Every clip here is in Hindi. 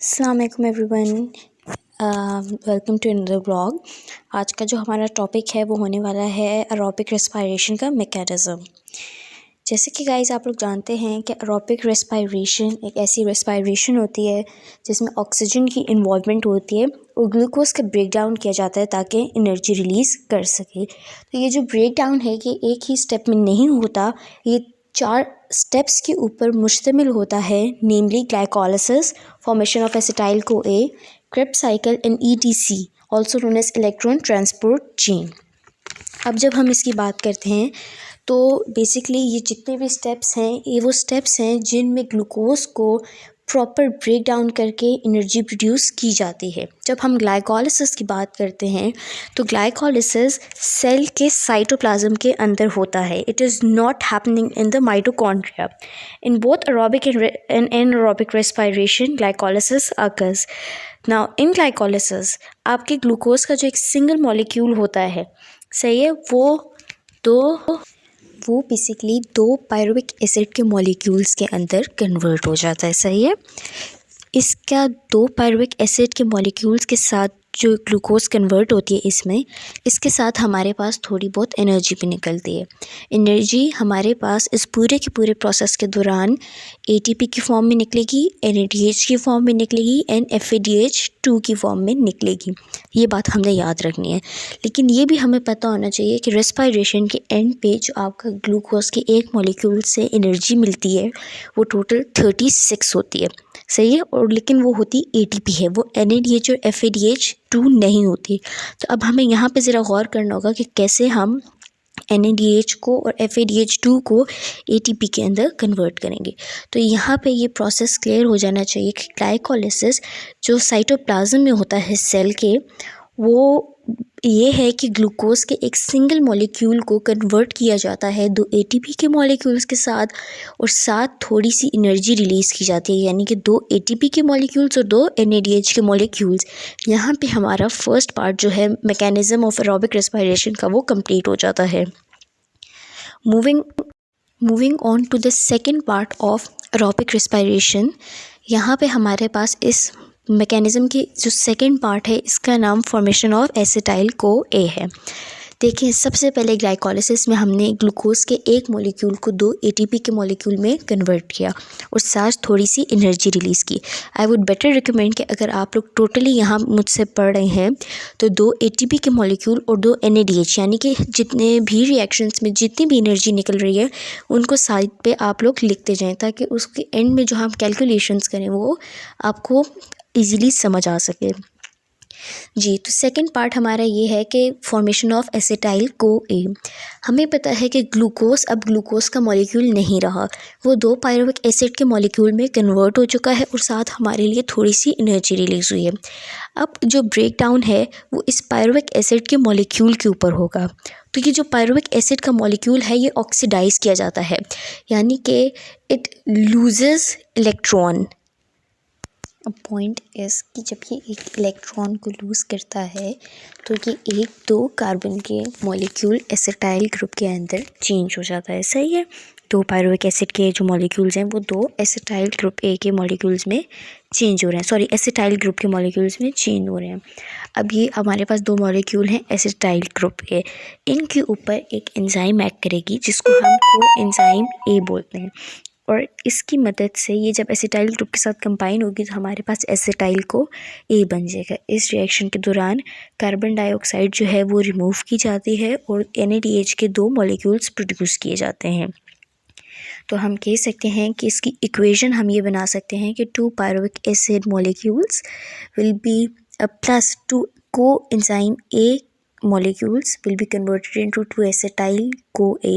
अस्सलाम वालेकुम everyone, welcome to another blog. आज का जो हमारा टॉपिक है वो होने वाला है एरोबिक रेस्पिरेशन का मैकेनिज़्म। जैसे कि गाइस आप लोग जानते हैं कि एरोबिक रेस्पिरेशन एक ऐसी रेस्पिरेशन होती है जिसमें ऑक्सीजन की इन्वॉल्वमेंट होती है और ग्लूकोज का ब्रेक डाउन किया जाता है ताकि एनर्जी रिलीज़ कर सके। तो ये जो ब्रेक डाउन है ये एक ही स्टेप में नहीं होता, ये 4 स्टेप्स के ऊपर मुश्तमिल होता है, namely glycolysis, formation of acetyl CoA, Krebs cycle and ETC, also known as electron transport chain. अब जब हम इसकी बात करते हैं तो बेसिकली ये जितने भी स्टेप्स हैं ये वो स्टेप्स हैं जिनमें ग्लूकोज को प्रॉपर ब्रेक डाउन करके एनर्जी प्रोड्यूस की जाती है। जब हम ग्लाइकोलिसिस की बात करते हैं तो ग्लाइकोलिसिस सेल के साइटोप्लाज्म के अंदर होता है। It is not happening in the mitochondria. In both aerobic and anaerobic respiration glycolysis occurs. Now in glycolysis आपके ग्लूकोज का जो एक सिंगल मॉलिक्यूल होता है, सही है, वो बेसिकली 2 पायरुविक एसिड के मॉलिक्यूल्स के अंदर कन्वर्ट हो जाता है, सही है। इसका 2 पायरुविक एसिड के मॉलिक्यूल्स के साथ जो ग्लूकोज कन्वर्ट होती है इसके साथ हमारे पास थोड़ी बहुत एनर्जी भी निकलती है। एनर्जी हमारे पास इस पूरे के पूरे प्रोसेस के दौरान ATP की फॉर्म में निकलेगी, NADH की फॉर्म में निकलेगी एंड FADH2 की फॉर्म में निकलेगी। ये बात हमने याद रखनी है। लेकिन ये भी हमें पता होना चाहिए कि रेस्पिरेशन के एंड पे जो आपका ग्लूकोज के एक मॉलिक्यूल से एनर्जी मिलती है वो टोटल 36 होती है, सही है, और लेकिन वो होती ATP है, वो NADH और FADH2 नहीं होती। तो अब हमें यहाँ पे ज़रा गौर करना होगा कि कैसे हम NADH को और FADH2 को ATP के अंदर कन्वर्ट करेंगे। तो यहाँ पे ये प्रोसेस क्लियर हो जाना चाहिए कि ग्लाइकोलिसिस जो साइटोप्लाज्म में होता है सेल के, वो ये है कि ग्लूकोज के एक सिंगल मॉलिक्यूल को कन्वर्ट किया जाता है 2 ATP के मॉलिक्यूल्स के साथ और साथ थोड़ी सी एनर्जी रिलीज़ की जाती है, यानी कि 2 ATP के मॉलिक्यूल्स और 2 NADH के मॉलिक्यूल्स। यहाँ पे हमारा फर्स्ट पार्ट जो है मैकेनिज़्म ऑफ एरोबिक रेस्पिरेशन का वो कंप्लीट हो जाता है। Moving on to the second part of aerobic respiration, यहाँ पे हमारे पास इस मैकेनिज़्म की जो सेकेंड पार्ट है इसका नाम फॉर्मेशन ऑफ एसिटाइल CoA है। देखिए, सबसे पहले ग्लाइकोलिसिस में हमने ग्लूकोज के एक मॉलिक्यूल को 2 ATP के मॉलिक्यूल में कन्वर्ट किया और साथ थोड़ी सी एनर्जी रिलीज़ की। आई वुड बेटर रिकमेंड कि अगर आप लोग टोटली यहाँ मुझसे पढ़ रहे हैं तो 2 ATP के मॉलिक्यूल और 2 NADH, यानी कि जितने भी रिएक्शंस में जितनी भी एनर्जी निकल रही है उनको साइड पे आप लोग लिखते जाएँ ताकि उसके एंड में जो हम कैलकुलेशंस करें वो आपको ईज़िली समझ आ सके। जी, तो सेकंड पार्ट हमारा ये है कि फॉर्मेशन ऑफ एसिटाइल CoA। हमें पता है कि ग्लूकोज अब ग्लूकोज का मॉलिक्यूल नहीं रहा, वो 2 पायरुविक एसिड के मॉलिक्यूल में कन्वर्ट हो चुका है और साथ हमारे लिए थोड़ी सी एनर्जी रिलीज़ हुई है। अब जो ब्रेक डाउन है वो इस पायरुविक एसिड के मॉलिक्यूल के ऊपर होगा। तो ये जो पायरुविक एसिड का मॉलिक्यूल है ये ऑक्सीडाइज किया जाता है, यानी कि इट लूजेस इलेक्ट्रॉन। अब पॉइंट इस कि जब ये एक इलेक्ट्रॉन को लूज़ करता है तो ये 1-2 कार्बन के मॉलिक्यूल एसिटाइल ग्रुप के अंदर चेंज हो जाता है, सही है। 2 पायरुविक एसिड के जो मॉलिक्यूल्स हैं वो 2 एसिटाइल ग्रुप A के मॉलिक्यूल्स में चेंज हो रहे हैं, सॉरी एसिटाइल ग्रुप के मॉलिक्यूल्स में चेंज हो रहे हैं। अब ये हमारे पास 2 मॉलिक्यूल हैं एसिटाइल ग्रुप A, इनके ऊपर एक एंजाइम एक्ट करेगी जिसको हम कोएंजाइम A बोलते हैं और इसकी मदद से ये जब एसिटाइल ग्रुप के साथ कंबाइन होगी तो हमारे पास एसिटाइल CoA बन जाएगा। इस रिएक्शन के दौरान कार्बन डाइऑक्साइड जो है वो रिमूव की जाती है और NADH के 2 मॉलिक्यूल्स प्रोड्यूस किए जाते हैं। तो हम कह सकते हैं कि इसकी इक्वेशन हम ये बना सकते हैं कि 2 pyruvic acid molecules will be plus 2 coenzyme A molecules will be converted into 2 acetyl CoA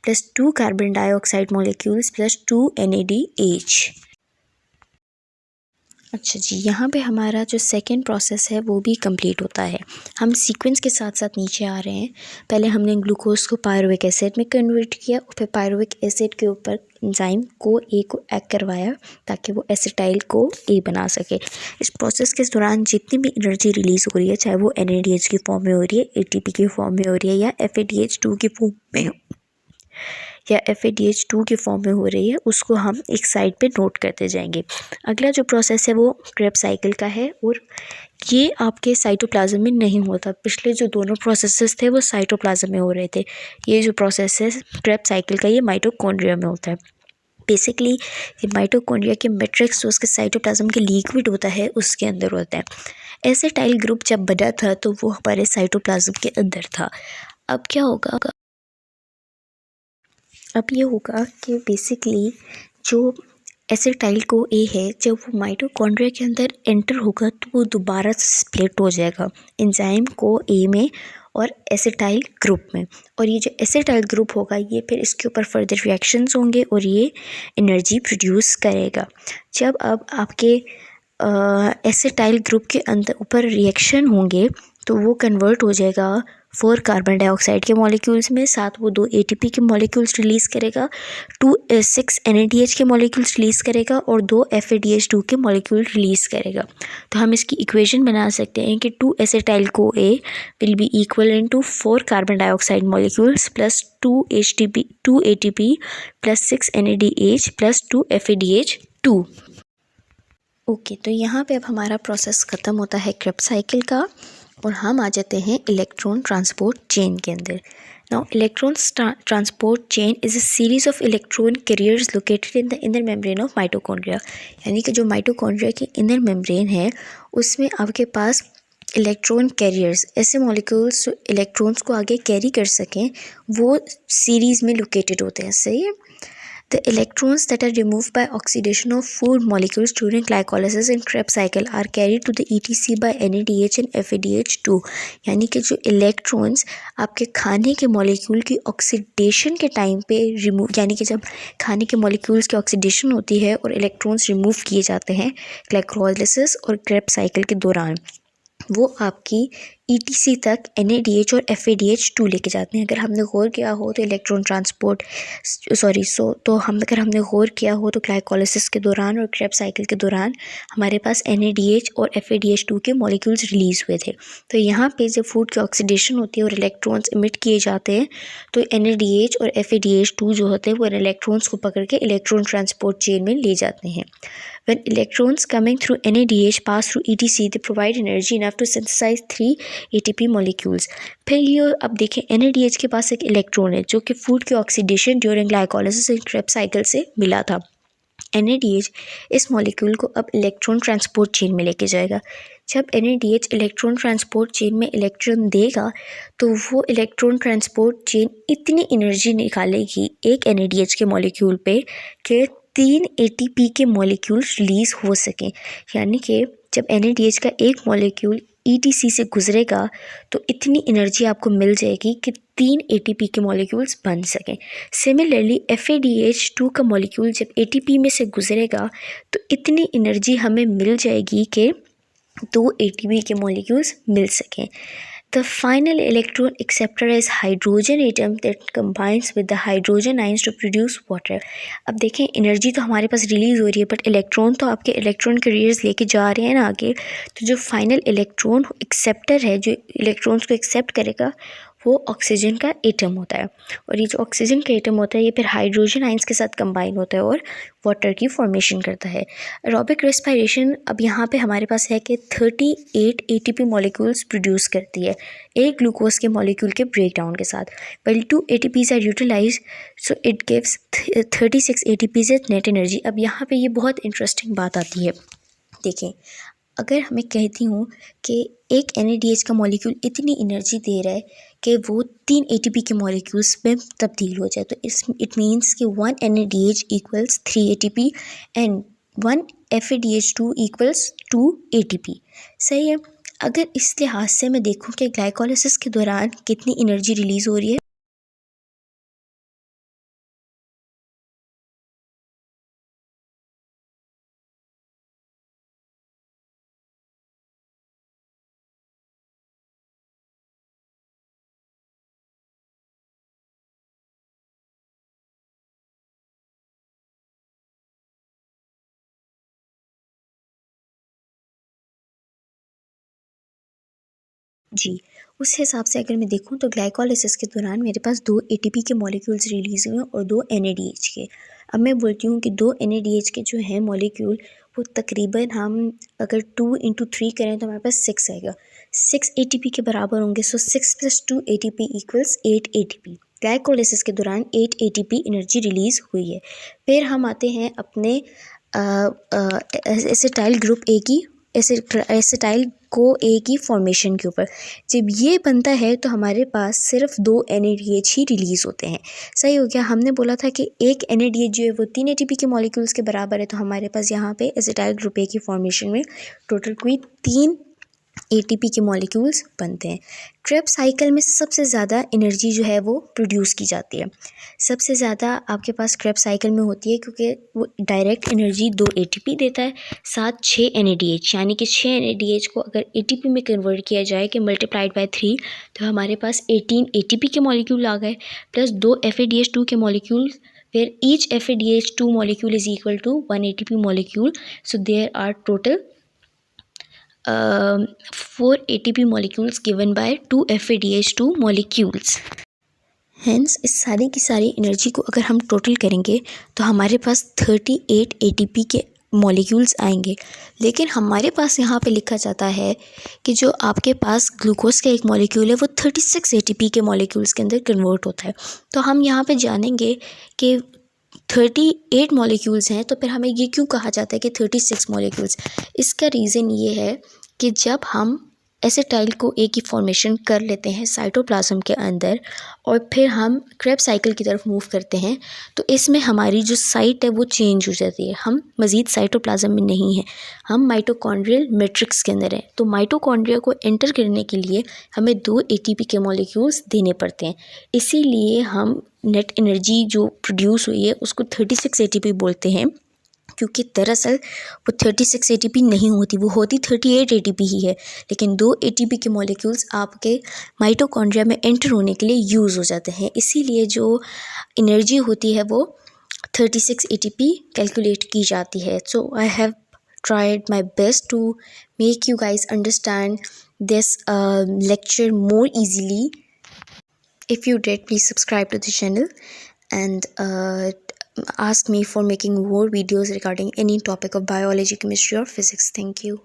plus 2 carbon dioxide molecules plus 2 NADH। अच्छा जी, यहाँ पे हमारा जो सेकेंड प्रोसेस है वो भी कंप्लीट होता है। हम सीक्वेंस के साथ साथ नीचे आ रहे हैं। पहले हमने ग्लूकोज को पायरुविक एसिड में कन्वर्ट किया और फिर पायरुविक एसिड के ऊपर एंजाइम CoA को एक्ट करवाया ताकि वो एसिटाइल CoA बना सके। इस प्रोसेस के दौरान जितनी भी एनर्जी रिलीज़ हो रही है, चाहे वो NADH की फॉर्म में हो रही है, ATP की फॉर्म में हो रही है या FADH2 की फॉर्म में हो, या FADH2 के फॉर्म में हो रही है उसको हम एक साइड पे नोट करते जाएंगे। अगला जो प्रोसेस है वो क्रेब्स साइकिल का है और ये आपके साइटोप्लाज्म में नहीं होता। पिछले जो दोनों प्रोसेसेस थे वो साइटोप्लाज्म में हो रहे थे। ये जो प्रोसेस है क्रेब्स साइकिल का ये माइटोकॉन्ड्रिया में होता है। बेसिकली ये माइटोकॉन्ड्रिया के मैट्रिक्स जो उसके साइटोप्लाज्म के लिक्विड होता है उसके अंदर होता है। एसिटाइल ग्रुप जब बना था तो वो हमारे साइटोप्लाज्म के अंदर था। अब क्या होगा, अब ये होगा कि बेसिकली जो एसिटाइल को ए है जब वो माइटोकॉन्ड्रिया के अंदर एंटर होगा तो वो दोबारा से स्प्लिट हो जाएगा एंजाइम को ए में और एसिटाइल ग्रुप में। और ये जो एसिटाइल ग्रुप होगा ये फिर इसके ऊपर फर्दर रिएक्शंस होंगे और ये एनर्जी प्रोड्यूस करेगा। जब अब आपके एसिटाइल ग्रुप के अंदर ऊपर रिएक्शन होंगे तो वो कन्वर्ट हो जाएगा 4 कार्बन डाइऑक्साइड के मॉलिक्यूल्स में, साथ वो 2 ATP के मॉलिक्यूल्स रिलीज़ करेगा, 6 NADH के मॉलिक्यूल्स रिलीज़ करेगा और 2 FADH2 के मॉलिक्यूल रिलीज़ करेगा। तो हम इसकी इक्वेशन बना सकते हैं कि 2 acetyl co A will be equal into 4 carbon dioxide molecules plus 2 ATP plus 6 NADH plus 2 FADH2। Okay, तो यहाँ पे अब हमारा प्रोसेस ख़त्म होता है क्रेब्स साइकिल का और हम आ जाते हैं इलेक्ट्रॉन ट्रांसपोर्ट चेन के अंदर। Now electron transport chain is a series of electron carriers located in the inner membrane of mitochondria. यानी कि जो माइटोकॉन्ड्रिया की इनर मेम्ब्रेन है उसमें आपके पास इलेक्ट्रॉन कैरियर्स, ऐसे मॉलिक्यूल्स जो इलेक्ट्रॉन्स को आगे कैरी कर सकें, वो सीरीज़ में लोकेटेड होते हैं। सही है। The electrons that are removed by oxidation of food molecules during glycolysis in Krebs cycle are carried to the ETC by NADH and FADH2। यानी कि जो इलेक्ट्रॉन्स आपके खाने के मॉलिक्यूल की ऑक्सीडेशन के टाइम पे रिमूव, यानी कि जब खाने के मॉलिक्यूल्स की ऑक्सीडेशन होती है और इलेक्ट्रॉन्स रिमूव किए जाते हैं ग्लाइकोलाइसिस और क्रेब्स साइकिल के दौरान, वो आपकी ETC तक NADH और FADH2 लेके जाते हैं। अगर हमने गौर किया हो तो इलेक्ट्रॉन ट्रांसपोर्ट अगर हमने गौर किया हो तो ग्लाइकोलाइसिस के दौरान और क्रेब्स साइकिल के दौरान हमारे पास NADH और FADH2 के मॉलिक्यूल्स रिलीज़ हुए थे। तो यहाँ पे जब फूड की ऑक्सीडेशन होती है और इलेक्ट्रॉन्स इमिट किए जाते हैं तो NADH और FADH2 जो होते हैं वो इलेक्ट्रॉन्स को पकड़ के इलेक्ट्रॉन ट्रांसपोर्ट चेन में ले जाते हैं। When electrons coming through NADH pass through ETC, they provide energy enough to synthesize 3 ATP molecules। फिर ये अब देखें NADH के पास एक इलेक्ट्रॉन है जो कि फूड की oxidation during glycolysis and Krebs cycle से मिला था। NADH इस मॉलिक्यूल को अब इलेक्ट्रॉन ट्रांसपोर्ट चेन में लेके जाएगा। जब NADH इलेक्ट्रॉन ट्रांसपोर्ट चेन में इलेक्ट्रॉन देगा तो वो इलेक्ट्रॉन ट्रांसपोर्ट चेन इतनी एनर्जी निकालेगी एक NADH के मॉलिक्यूल पे कि 3 ATP के मॉलिक्यूल रिलीज़ हो सकें। यानी कि जब NADH का एक मॉलिक्यूल ETC से गुजरेगा तो इतनी एनर्जी आपको मिल जाएगी कि 3 ATP के मॉलिक्यूल्स बन सकें। सिमिलरली FADH2 का मॉलिक्यूल जब ATP में से गुजरेगा तो इतनी एनर्जी हमें मिल जाएगी कि 2 ATP के मॉलिक्यूल्स मिल सकें। The final electron acceptor is hydrogen atom that combines with the hydrogen ions to produce water। अब देखें एनर्जी तो हमारे पास रिलीज़ हो रही है बट इलेक्ट्रॉन तो आपके इलेक्ट्रॉन कैरियर्स लेके जा रहे हैं ना आगे। तो जो फाइनल इलेक्ट्रॉन एक्सेप्टर है जो इलेक्ट्रॉन्स को एक्सेप्ट करेगा वो ऑक्सीजन का एटम होता है और ये जो ऑक्सीजन का एटम होता है ये फिर हाइड्रोजन आइंस के साथ कंबाइन होता है और वाटर की फॉर्मेशन करता है। एरोबिक रेस्पिरेशन अब यहाँ पे हमारे पास है कि 38 ATP मॉलिक्यूल्स प्रोड्यूस करती है एक ग्लूकोज के मॉलिक्यूल के ब्रेकडाउन के साथ। Well 2 ATPs are utilise so it gives 36 ATPs at net energy. अब यहाँ पे ये बहुत इंटरेस्टिंग बात आती है। देखें, अगर मैं कहती हूँ कि एक NADH का मॉलिक्यूल इतनी एनर्जी दे रहा है कि वो 3 ATP के मॉलिक्यूल्स में तब्दील हो जाए तो इट मीन्स कि 1 NADH equals 3 ATP and 1 FADH2 equals 2 ATP। सही है। अगर इस लिहाज से मैं देखूँ कि ग्लाइकोलाइसिस के दौरान कितनी एनर्जी रिलीज़ हो रही है, जी, उस हिसाब से अगर मैं देखूँ तो ग्लाइकोलाइसिस के दौरान मेरे पास 2 एटीपी के मॉलिक्यूल्स रिलीज़ हुए और 2 NADH के। अब मैं बोलती हूँ कि 2 NADH के जो हैं मॉलिक्यूल वो तकरीबन हम अगर 2 × 3 करें तो हमारे पास 6 आएगा, 6 ATP के बराबर होंगे। सो 6 + 2 ATP = 8 ATP। ग्लाइकोलाइसिस के दौरान 8 ATP एनर्जी रिलीज़ हुई है। फिर हम आते हैं अपने एसिटाइल ग्रुप ए की एसिटाइल को ए की फॉर्मेशन के ऊपर। जब ये बनता है तो हमारे पास सिर्फ 2 NADH ही रिलीज़ होते हैं। सही हो गया। हमने बोला था कि एक NADH जो है वो 3 ATP के मॉलिक्यूल्स के बराबर है, तो हमारे पास यहाँ पे एसिटाइल ग्रुप ए की फॉर्मेशन में टोटल कोई 3 ATP के मॉलिक्यूल्स बनते हैं। क्रेब्स साइकिल में सबसे ज़्यादा एनर्जी जो है वो प्रोड्यूस की जाती है। सबसे ज़्यादा आपके पास क्रेब्स साइकिल में होती है क्योंकि वो डायरेक्ट एनर्जी 2 ATP देता है, साथ 6 NADH, यानी कि 6 NADH को अगर ATP में कन्वर्ट किया जाए कि मल्टीप्लाइड बाय 3 तो हमारे पास 18 ATP के मॉलिक्यूल आ गए, प्लस 2 FADH2 के मॉलिक्यूल। फिर each FADH2 molecule is equal to 1 ATP molecule. So there are total 4 ATP molecules given by 2 FADH2 molecules. Hence इस सारी की सारी एनर्जी को अगर हम टोटल करेंगे तो हमारे पास 38 ATP के मॉलिक्यूल्स आएंगे। लेकिन हमारे पास यहाँ पे लिखा जाता है कि जो आपके पास ग्लूकोज का एक मॉलिक्यूल है वो 36 ATP के मॉलिक्यूल्स के अंदर कन्वर्ट होता है। तो हम यहाँ पे जानेंगे कि 38 मॉलिक्यूल्स हैं, तो फिर हमें ये क्यों कहा जाता है कि 36 मॉलिक्यूल्स। इसका रीज़न ये है कि जब हम एसिटाइल को ए की फॉर्मेशन कर लेते हैं साइटोप्लाज्म के अंदर और फिर हम क्रेब्स साइकिल की तरफ मूव करते हैं तो इसमें हमारी जो साइट है वो चेंज हो जाती है। हम मज़ीद साइटोप्लाज्म में नहीं हैं, हम माइटोकॉन्ड्रियल मैट्रिक्स के अंदर हैं। तो माइटोकॉन्ड्रिया को एंटर करने के लिए हमें 2 ATP के मॉलिक्यूल्स देने पड़ते हैं। इसीलिए हम नेट एनर्जी जो प्रोड्यूस हुई है उसको 36 ATP बोलते हैं, क्योंकि दरअसल वो 36 ATP नहीं होती, वो होती 38 ATP ही है। लेकिन 2 ATP के मॉलिक्यूल्स आपके माइटोकॉन्ड्रिया में एंटर होने के लिए यूज़ हो जाते हैं। इसीलिए जो एनर्जी होती है वो 36 ATP कैलकुलेट की जाती है। So I have tried my best to make you guys understand this lecture more easily. If you did, please subscribe to the channel and ask me for making more videos regarding any topic of biology, chemistry or physics. Thank you.